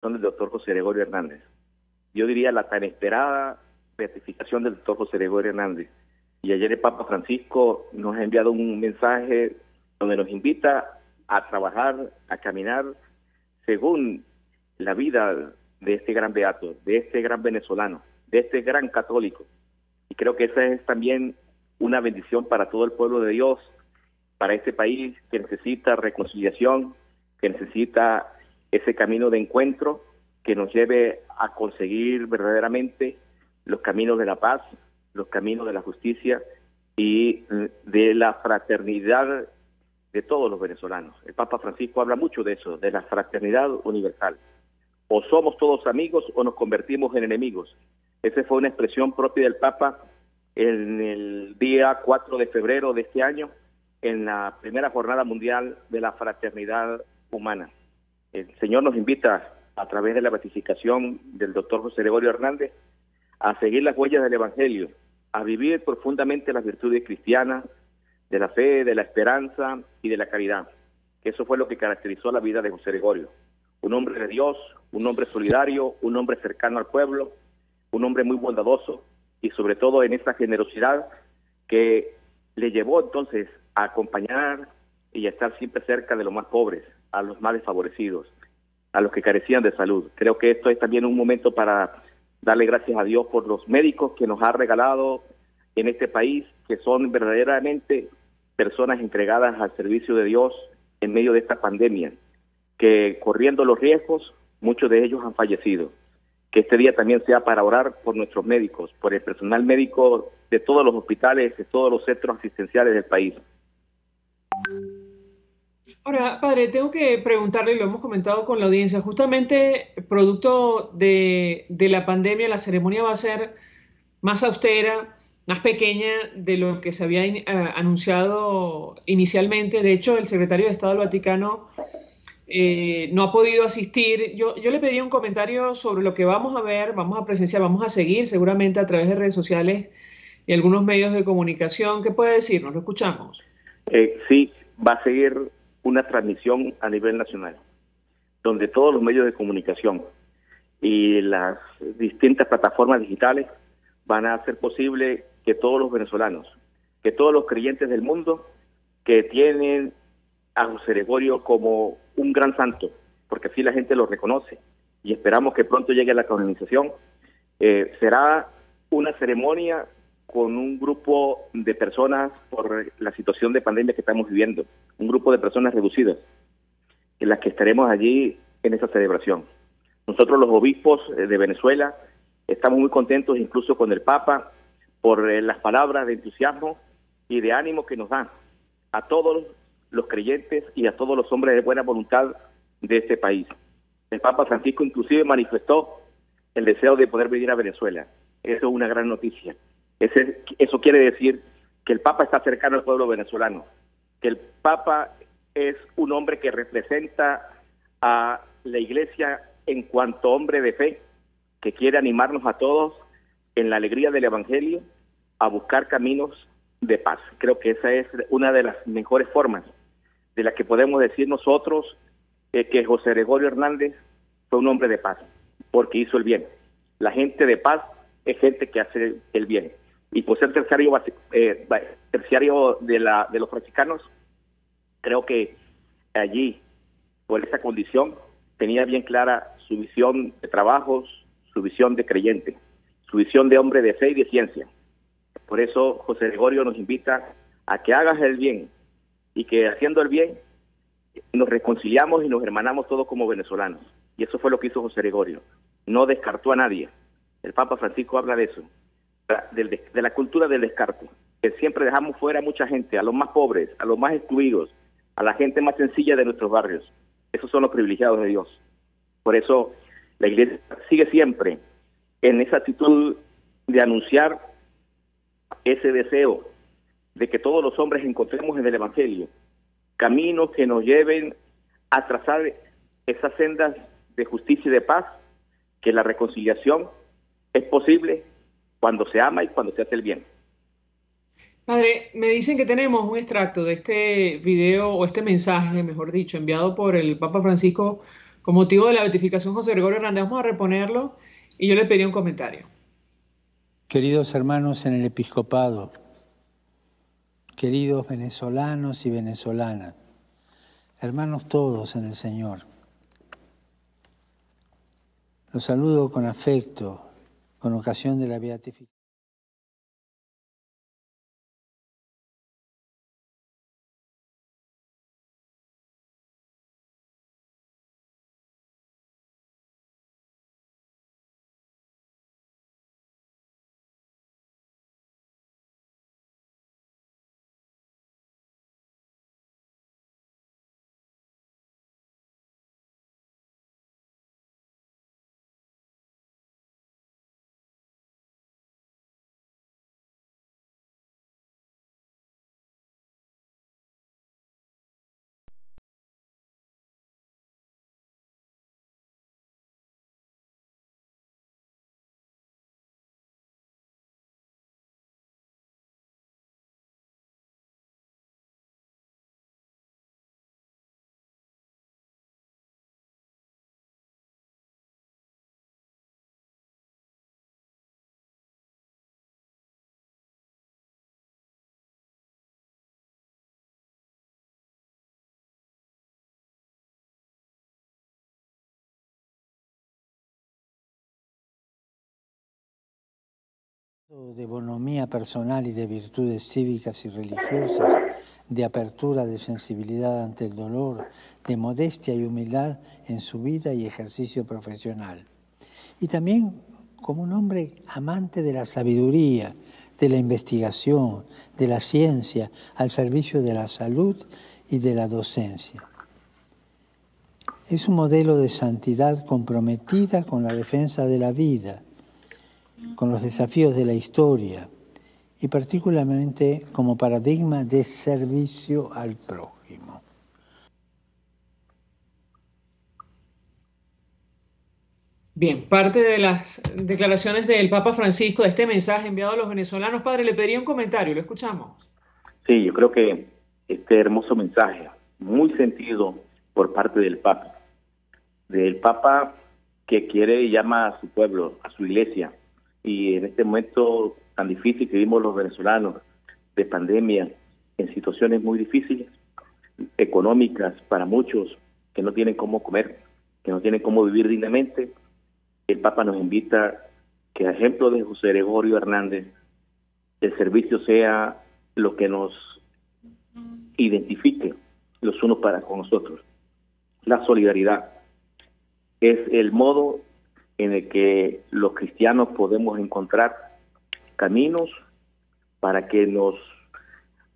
son del doctor José Gregorio Hernández. Yo diría la tan esperada beatificación del doctor José Gregorio Hernández. Y ayer el Papa Francisco nos ha enviado un mensaje donde nos invita a trabajar, a caminar según la vida de este gran beato, de este gran venezolano, de este gran católico. Y creo que esa es también una bendición para todo el pueblo de Dios, para este país que necesita reconciliación, que necesita ese camino de encuentro que nos lleve a conseguir verdaderamente los caminos de la paz, los caminos de la justicia y de la fraternidad de todos los venezolanos. El Papa Francisco habla mucho de eso, de la fraternidad universal. O somos todos amigos o nos convertimos en enemigos. Esa fue una expresión propia del Papa en el día 4 de febrero de este año, en la primera jornada mundial de la fraternidad humana. El Señor nos invita, a través de la beatificación del doctor José Gregorio Hernández, a seguir las huellas del Evangelio, a vivir profundamente las virtudes cristianas, de la fe, de la esperanza y de la caridad. Eso fue lo que caracterizó la vida de José Gregorio. Un hombre de Dios, un hombre solidario, un hombre cercano al pueblo, un hombre muy bondadoso y sobre todo en esa generosidad que le llevó entonces a acompañar y a estar siempre cerca de los más pobres, a los más desfavorecidos, a los que carecían de salud. Creo que esto es también un momento para darle gracias a Dios por los médicos que nos ha regalado en este país, que son verdaderamente personas entregadas al servicio de Dios en medio de esta pandemia, que corriendo los riesgos, muchos de ellos han fallecido. Que este día también sea para orar por nuestros médicos, por el personal médico de todos los hospitales, de todos los centros asistenciales del país. Ahora, padre, tengo que preguntarle, lo hemos comentado con la audiencia, justamente producto de la pandemia, la ceremonia va a ser más austera, más pequeña de lo que se había anunciado inicialmente. De hecho, el secretario de Estado del Vaticano no ha podido asistir. Yo le pediría un comentario sobre lo que vamos a ver, vamos a presenciar, vamos a seguir seguramente a través de redes sociales y algunos medios de comunicación. ¿Qué puede decirnos? Lo escuchamos. Sí, va a seguir una transmisión a nivel nacional, donde todos los medios de comunicación y las distintas plataformas digitales van a hacer posible que todos los venezolanos, que todos los creyentes del mundo que tienen a José Gregorio como un gran santo, porque así la gente lo reconoce, y esperamos que pronto llegue a la canonización, será una ceremonia con un grupo de personas por la situación de pandemia que estamos viviendo, un grupo de personas reducidas, en las que estaremos allí en esa celebración. Nosotros los obispos de Venezuela estamos muy contentos incluso con el Papa por las palabras de entusiasmo y de ánimo que nos da a todos los creyentes y a todos los hombres de buena voluntad de este país. El Papa Francisco inclusive manifestó el deseo de poder venir a Venezuela. Eso es una gran noticia. Eso quiere decir que el Papa está cercano al pueblo venezolano, que el Papa es un hombre que representa a la Iglesia en cuanto hombre de fe, que quiere animarnos a todos en la alegría del Evangelio a buscar caminos de paz. Creo que esa es una de las mejores formas de la que podemos decir nosotros que José Gregorio Hernández fue un hombre de paz, porque hizo el bien. La gente de paz es gente que hace el bien. Y por ser terciario de los franciscanos, creo que allí, por esa condición, tenía bien clara su visión de trabajos, su visión de creyente, su visión de hombre de fe y de ciencia. Por eso José Gregorio nos invita a que hagas el bien y que haciendo el bien nos reconciliamos y nos hermanamos todos como venezolanos. Y eso fue lo que hizo José Gregorio. No descartó a nadie. El Papa Francisco habla de eso, de la cultura del descarte, que siempre dejamos fuera a mucha gente, a los más pobres, a los más excluidos, a la gente más sencilla de nuestros barrios. Esos son los privilegiados de Dios. Por eso la Iglesia sigue siempre en esa actitud de anunciar ese deseo de que todos los hombres encontremos en el Evangelio caminos que nos lleven a trazar esas sendas de justicia y de paz, que la reconciliación es posible cuando se ama y cuando se hace el bien. Padre, me dicen que tenemos un extracto de este video o este mensaje, mejor dicho, enviado por el Papa Francisco con motivo de la beatificación José Gregorio Hernández. Vamos a reponerlo y yo le pedí un comentario. Queridos hermanos en el episcopado, queridos venezolanos y venezolanas, hermanos todos en el Señor, los saludo con afecto con ocasión de la beatificación. De bonomía personal y de virtudes cívicas y religiosas, de apertura, de sensibilidad ante el dolor, de modestia y humildad en su vida y ejercicio profesional. Y también como un hombre amante de la sabiduría, de la investigación, de la ciencia, al servicio de la salud y de la docencia. Es un modelo de santidad comprometida con la defensa de la vida, con los desafíos de la historia y particularmente como paradigma de servicio al prójimo. Bien, parte de las declaraciones del Papa Francisco, de este mensaje enviado a los venezolanos. Padre, le pediría un comentario, lo escuchamos. Sí, yo creo que este hermoso mensaje, muy sentido por parte del Papa que quiere y llama a su pueblo, a su iglesia, y en este momento tan difícil que vivimos los venezolanos, de pandemia, en situaciones muy difíciles, económicas para muchos, que no tienen cómo comer, que no tienen cómo vivir dignamente, el Papa nos invita que, a ejemplo de José Gregorio Hernández, el servicio sea lo que nos identifique los unos para con nosotros. La solidaridad es el modo en el que los cristianos podemos encontrar caminos para que nos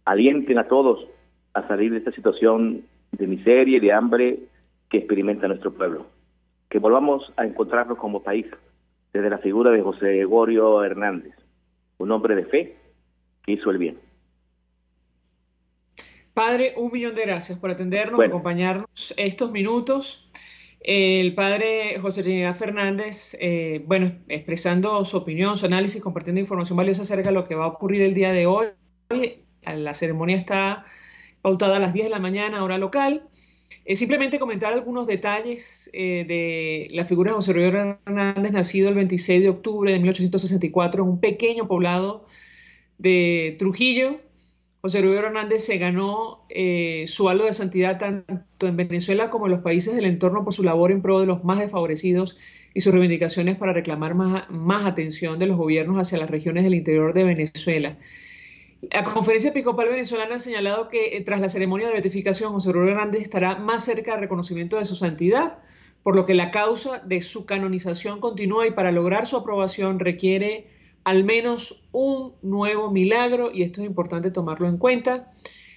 alienten a todos a salir de esta situación de miseria y de hambre que experimenta nuestro pueblo. Que volvamos a encontrarnos como país desde la figura de José Gregorio Hernández, un hombre de fe que hizo el bien. Padre, 1.000.000 de gracias por atendernos, acompañarnos estos minutos. El padre José Trinidad Fernández, expresando su opinión, su análisis, compartiendo información valiosa acerca de lo que va a ocurrir el día de hoy. La ceremonia está pautada a las 10 de la mañana, hora local. Simplemente comentar algunos detalles de la figura de José Gregorio Hernández, nacido el 26 de octubre de 1864 en un pequeño poblado de Trujillo. José Gregorio Hernández se ganó su halo de santidad tanto en Venezuela como en los países del entorno por su labor en pro de los más desfavorecidos y sus reivindicaciones para reclamar más atención de los gobiernos hacia las regiones del interior de Venezuela. La Conferencia Episcopal Venezolana ha señalado que tras la ceremonia de beatificación, José Gregorio Hernández estará más cerca del reconocimiento de su santidad, por lo que la causa de su canonización continúa y para lograr su aprobación requiere al menos un nuevo milagro, y esto es importante tomarlo en cuenta.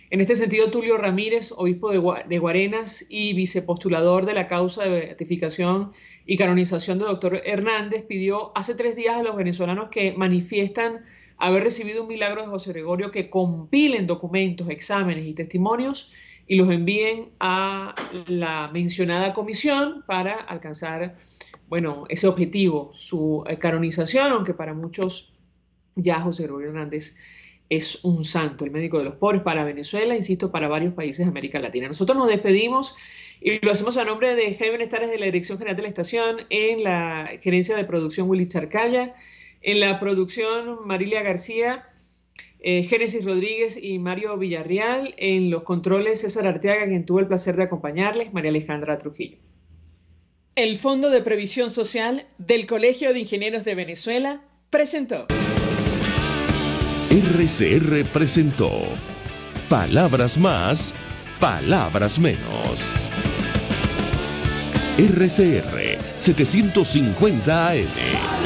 En este sentido, Tulio Ramírez, obispo de Guarenas y vicepostulador de la causa de beatificación y canonización del doctor Hernández, pidió hace 3 días a los venezolanos que manifiestan haber recibido un milagro de José Gregorio que compilen documentos, exámenes y testimonios y los envíen a la mencionada comisión para alcanzar ese objetivo, su canonización, aunque para muchos ya José Gregorio Hernández es un santo, el médico de los pobres para Venezuela, insisto, para varios países de América Latina. Nosotros nos despedimos Y lo hacemos a nombre de Jaime Nestares de la Dirección General de la Estación, en la gerencia de producción Willy Charcaya, en la producción Marilia García, Génesis Rodríguez y Mario Villarreal, en los controles César Arteaga, quien tuvo el placer de acompañarles, María Alejandra Trujillo. El Fondo de Previsión Social del Colegio de Ingenieros de Venezuela presentó. RCR presentó Palabras Más, Palabras Menos. RCR 750 AM.